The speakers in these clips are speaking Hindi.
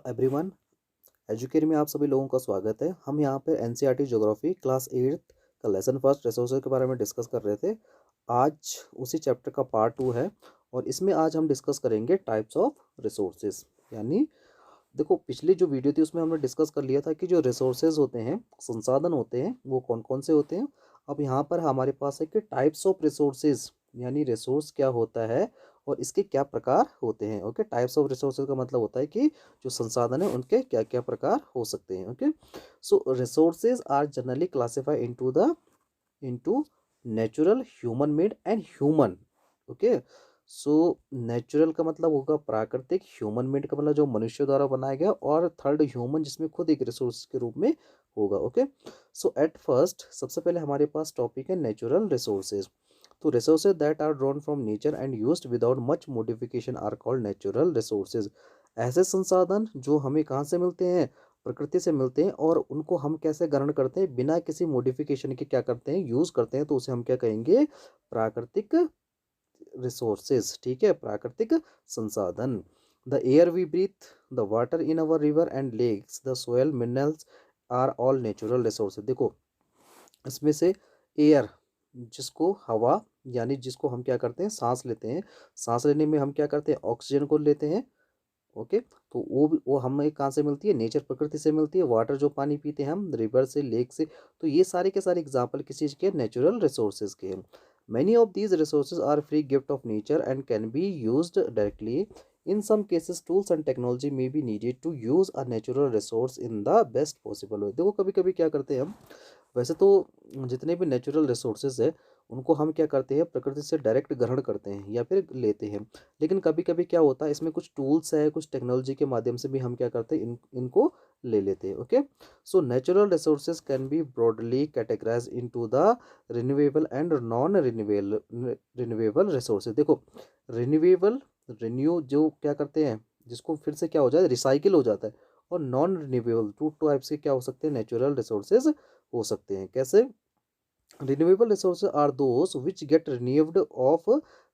एवरीवन, एजुकेट में आप सभी लोगों का स्वागत है। हम यहाँ पे एनसीईआरटी ज्योग्राफी क्लास 8 का लेसन फर्स्ट रिसोर्सेज के बारे में डिस्कस कर रहे थे। आज उसी चैप्टर का पार्ट 2 है और इसमें आज हम डिस्कस करेंगे टाइप्स ऑफ रिसोर्सेज। यानी देखो, पिछली जो वीडियो थी उसमें हमने डिस्कस कर लिया था कि जो रिसोर्सेज होते हैं, संसाधन होते हैं, वो कौन कौन से होते हैं। अब यहाँ पर हमारे पास है कि टाइप्स ऑफ रिसोर्सेज, यानी रिसोर्स क्या होता है और इसके क्या प्रकार होते हैं। ओके, टाइप्स ऑफ रिसोर्सेज का मतलब होता है कि जो संसाधन है उनके क्या क्या प्रकार हो सकते हैं। Okay, so resources are generally classify into natural, human made and human. Okay, so natural का मतलब होगा प्राकृतिक, ह्यूमन मेड का मतलब जो मनुष्य द्वारा बनाया गया, और थर्ड ह्यूमन जिसमें खुद एक रिसोर्स के रूप में होगा। ओके, सो एट फर्स्ट सबसे पहले हमारे पास टॉपिक है नेचुरल रिसोर्सेज। तो resources that are drawn from nature and used without much modification are called natural resources. ऐसे संसाधन जो हमें कहाँ से मिलते हैं, प्रकृति से मिलते हैं, और उनको हम कैसे ग्रहण करते हैं, बिना किसी मॉडिफिकेशन के क्या करते हैं, यूज करते हैं, तो उसे हम क्या कहेंगे, प्राकृतिक रिसोर्सेज। ठीक है, प्राकृतिक संसाधन। The air we breathe, the water in our river and lakes, the soil minerals are all natural resources. देखो, इसमें से एयर, जिसको हवा, यानी जिसको हम क्या करते हैं, सांस लेते हैं, सांस लेने में हम क्या करते हैं, ऑक्सीजन को लेते हैं। ओके, तो वो हमें कहाँ से मिलती है, नेचर, प्रकृति से मिलती है। वाटर जो पानी पीते हैं हम, रिवर से, लेक से। तो ये सारे के सारे एग्जाम्पल किस चीज़ के, नेचुरल रिसोर्सेज के हैं। Many of these resources are free gift of nature and can be used directly. In some cases tools and technology may be needed to use a natural resource in the best possible way. देखो, कभी कभी क्या करते हैं हम, वैसे तो जितने भी नेचुरल रिसोर्सेज है उनको हम क्या करते हैं, प्रकृति से डायरेक्ट ग्रहण करते हैं या फिर लेते हैं। लेकिन कभी कभी क्या होता है, इसमें कुछ टूल्स है, कुछ टेक्नोलॉजी के माध्यम से भी हम क्या करते हैं, इनको ले लेते हैं। Okay, so natural resources can be broadly categorize into the renewable and non renewable resources. देखो, रिन्यूएबल, रिन्यू जो क्या करते हैं, जिसको फिर से क्या हो जाए, रिसाइकिल हो जाता है। और नॉन रिन्यूएबल, टू टाइप्स के क्या हो सकते हैं, नेचुरल रिसोर्सेज हो सकते हैं। कैसे, renewable resources are those which get renewed of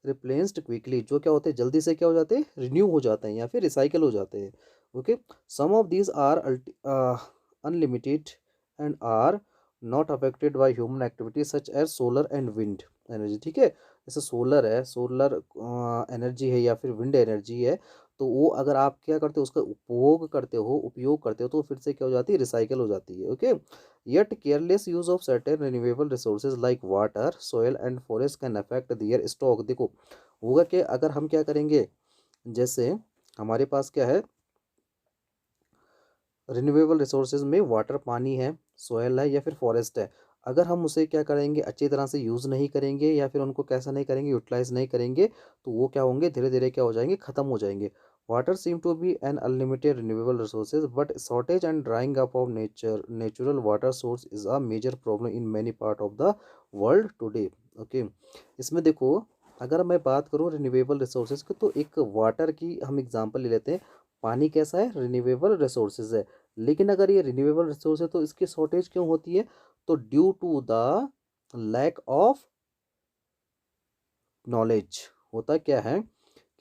replaced quickly. जो क्या होते हैं, जल्दी से क्या हो जाते हैं, रिन्यू हो जाते हैं या फिर रिसाइकिल हो जाते हैं। Okay, some of these are unlimited and are not affected by human activity such as solar and wind energy. ठीक है, जैसे सोलर है, सोलर एनर्जी है या फिर विंड एनर्जी है, तो वो अगर आप क्या करते हो, उसका उपयोग करते हो, तो फिर से क्या हो जाती है, रिसाइकिल हो जाती है। Okay, yet careless use of certain renewable resources like water, soil and forest can affect their stock। देखो, होगा कि अगर हम क्या करेंगे, जैसे हमारे पास क्या है, रिन्यूएबल रिसोर्सेज में वाटर, पानी है, सोयल है या फिर फॉरेस्ट है। अगर हम उसे क्या करेंगे, अच्छी तरह से यूज़ नहीं करेंगे या फिर उनको कैसा नहीं करेंगे, यूटिलाइज नहीं करेंगे, तो वो क्या होंगे, धीरे धीरे क्या हो जाएंगे, ख़त्म हो जाएंगे। Water seem to be an unlimited renewable resources but shortage and drying up of natural water source is a major problem in many part of the world today. Okay, इसमें देखो, अगर मैं बात करूँ रिन्यूएबल रिसोर्सेज की, तो एक वाटर की हम एग्जांपल ले लेते हैं। पानी कैसा है, रिन्यूएबल रिसोर्सेज है। लेकिन अगर ये रिन्यूएबल रिसोर्स है तो इसकी शॉर्टेज क्यों होती है, तो due to the lack of knowledge. होता क्या है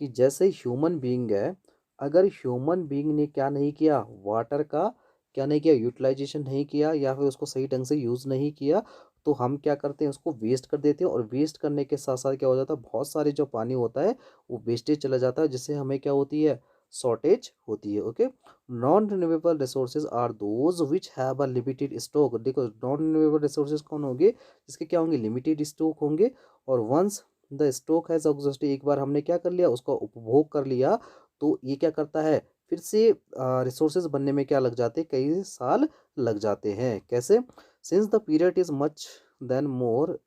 कि जैसे ह्यूमन बीइंग है, अगर ह्यूमन बीइंग ने क्या नहीं किया, वाटर का क्या नहीं किया, यूटिलाइजेशन नहीं किया या फिर उसको सही ढंग से यूज़ नहीं किया, तो हम क्या करते हैं, उसको वेस्ट कर देते हैं। और वेस्ट करने के साथ साथ क्या हो जाता है, बहुत सारे जो पानी होता है वो वेस्टेज चला जाता है, जिससे हमें क्या होती है, शॉर्टेज होती है। Okay, non renewable resources are those which have a limited stock. देखो, नॉन रिन्यूएबल रिसोर्सेज कौन होंगे, जिसके क्या होंगे, लिमिटेड स्टॉक होंगे। और once the stock has exhausted, एक बार हमने क्या कर लिया, उसका उपभोग कर लिया, तो ये क्या करता है, फिर से रिसोर्सेज बनने में क्या लग जाते हैं, कई साल लग जाते हैं। कैसे, since the period is much then more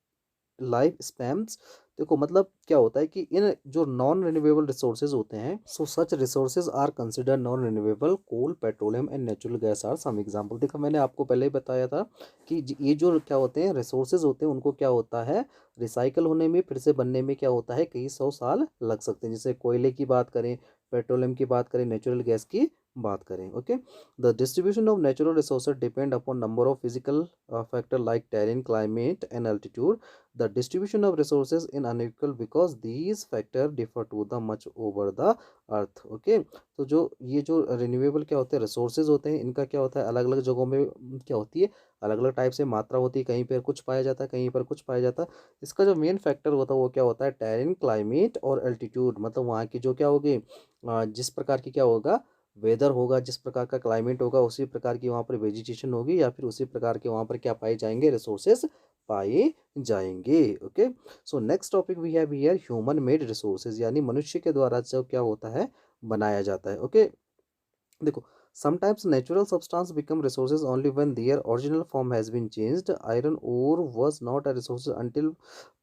life spans. देखो, मतलब क्या होता है कि इन जो नॉन रिन्यूएबल रिसोर्सेज होते हैं, so such resources are consider non renewable. Coal, petroleum and natural gas are some example. देखो, मैंने आपको पहले ही बताया था कि ये जो क्या होते हैं, रिसोर्सेज होते हैं, उनको क्या होता है, रिसाइकल होने में, फिर से बनने में क्या होता है, कई सौ साल लग सकते हैं। जैसे कोयले की बात करें, पेट्रोलियम की बात करें, नेचुरल गैस की बात करें। Okay, the distribution of natural resources depend upon number of physical factor like terrain, climate and altitude. The distribution of resources in unequal because these factor differ to the much over the earth. Okay, तो जो ये जो रिन्यूएबल क्या होते हैं रिसोर्सेज होते हैं, इनका क्या होता है अलग अलग जगहों में क्या होती है, अलग अलग टाइप से मात्रा होती है, कहीं पर कुछ पाया जाता है, कहीं पर कुछ पाया जाता है। इसका जो मेन फैक्टर होता है वो क्या होता है, टेरेन, क्लाइमेट और एल्टीट्यूड, मतलब वहाँ की जो क्या होगी, जिस प्रकार की क्या होगा वेदर होगा, जिस प्रकार का क्लाइमेट होगा, उसी प्रकार की वहाँ पर वेजिटेशन होगी, या फिर उसी प्रकार के वहाँ पर क्या पाए जाएंगे, रिसोर्सेज पाए जाएंगे। Okay, so next topic we have here human made resources, यानी मनुष्य के द्वारा जो क्या होता है बनाया जाता है। ओके, देखो, sometimes natural substance become resources only when their original form has been changed. Iron ore was not a resource until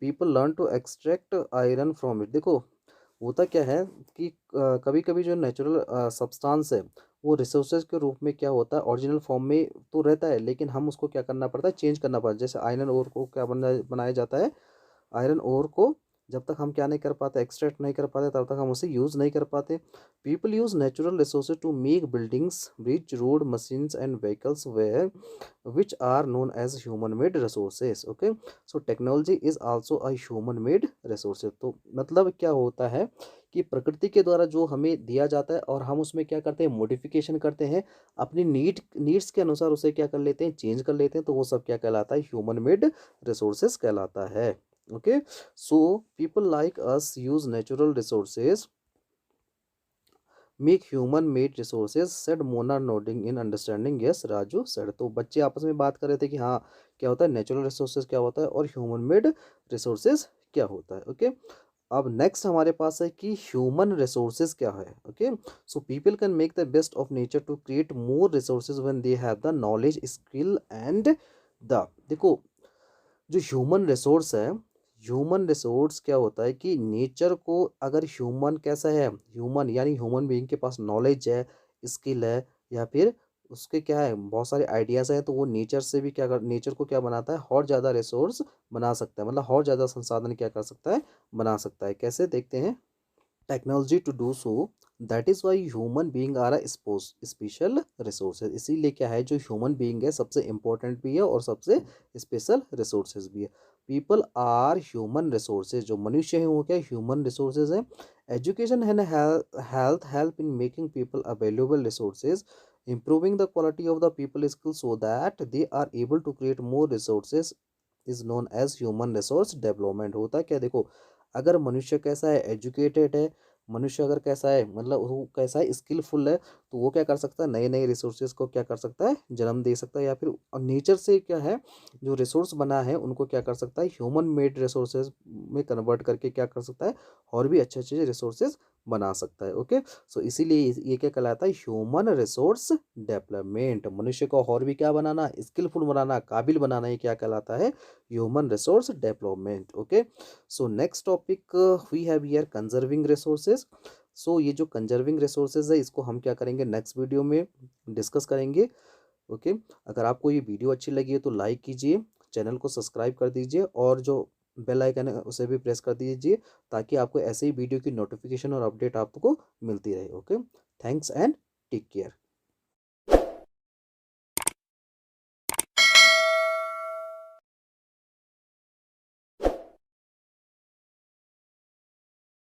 people learned to extract iron from it। देखो, होता क्या है कि कभी कभी जो नेचुरल सब्सटेंस है वो रिसोर्सेज के रूप में क्या होता है, ओरिजिनल फॉर्म में तो रहता है, लेकिन हम उसको क्या करना पड़ता है, चेंज करना पड़ता है। जैसे आयरन ओर को क्या बनाया जाता है, आयरन ओर को जब तक हम क्या नहीं कर पाते, एक्सट्रैक्ट नहीं कर पाते, तब तक हम उसे यूज़ नहीं कर पाते। People use natural resources to make buildings, bridge, road, machines and vehicles where which are known as human made resources। okay, so technology is also a human made resources। तो मतलब क्या होता है कि प्रकृति के द्वारा जो हमें दिया जाता है और हम उसमें क्या करते हैं, मॉडिफिकेशन करते हैं, अपनी नीड्स के अनुसार उसे क्या कर लेते हैं, चेंज कर लेते हैं, तो वो सब क्या कहलाता है, ह्यूमन मेड रिसोर्सेज कहलाता है। Okay, so people like us use natural resources make human made resources said Mona nodding in understanding yes Raju said. तो बच्चे आपस में बात कर रहे थे कि हाँ क्या होता है, नेचुरल रिसोर्सेज क्या होता है और ह्यूमन मेड रिसोर्सेज क्या होता है। ओके, अब नेक्स्ट हमारे पास है कि ह्यूमन रिसोर्सेज क्या है। Okay, so people can make the best of nature to create more resources when they have the knowledge, skill and the, देखो जो ह्यूमन रिसोर्स है, ह्यूमन रिसोर्स क्या होता है कि नेचर को अगर ह्यूमन कैसा है, ह्यूमन यानी ह्यूमन बीइंग के पास नॉलेज है, स्किल है, या फिर उसके क्या है बहुत सारे आइडियाज़ हैं, तो वो नेचर से भी क्या कर, नेचर को क्या बनाता है, और ज़्यादा रिसोर्स बना सकता है, मतलब और ज़्यादा संसाधन क्या कर सकता है, बना सकता है। कैसे देखते हैं, technology to do so, that is why human being are a special resources. इसीलिए क्या है, जो ह्यूमन बीइंग है सबसे इंपॉर्टेंट भी है और सबसे स्पेशल रिसोर्सेज भी है। पीपल आर ह्यूमन रिसोर्सेज, जो मनुष्य हैं वो क्या ह्यूमन रिसोर्सेज हैं। Education and health help in making people available resources, improving the quality of the people skills so that they are able to create more resources is known as human resource development। होता क्या, देखो अगर मनुष्य कैसा है, एजुकेटेड है, मनुष्य अगर कैसा है, मतलब वो कैसा है, स्किलफुल है, तो वो क्या कर सकता है, नए नए रिसोर्सेज को क्या कर सकता है, जन्म दे सकता है, या फिर नेचर से क्या है जो रिसोर्स बना है उनको क्या कर सकता है, ह्यूमन मेड रिसोर्सेज में कन्वर्ट करके क्या कर सकता है, और भी अच्छे अच्छे रिसोर्सेज बना सकता है। ओके, सो इसीलिए ये क्या कहलाता है, ह्यूमन रिसोर्स डेवलपमेंट। मनुष्य को और भी क्या बनाना, स्किलफुल बनाना, काबिल बनाना, ये क्या कहलाता है, human resource development. Okay, so next topic we have here conserving resources. So ये जो कंजर्विंग रिसोर्सेज है इसको हम क्या करेंगे, नेक्स्ट वीडियो में डिस्कस करेंगे। ओके, अगर आपको ये वीडियो अच्छी लगी है तो लाइक कीजिए, चैनल को सब्सक्राइब कर दीजिए, और जो बेल आइकन है उसे भी प्रेस कर दीजिए, ताकि आपको ऐसे ही वीडियो की नोटिफिकेशन और अपडेट आपको मिलती रहे। Okay, thanks and take care.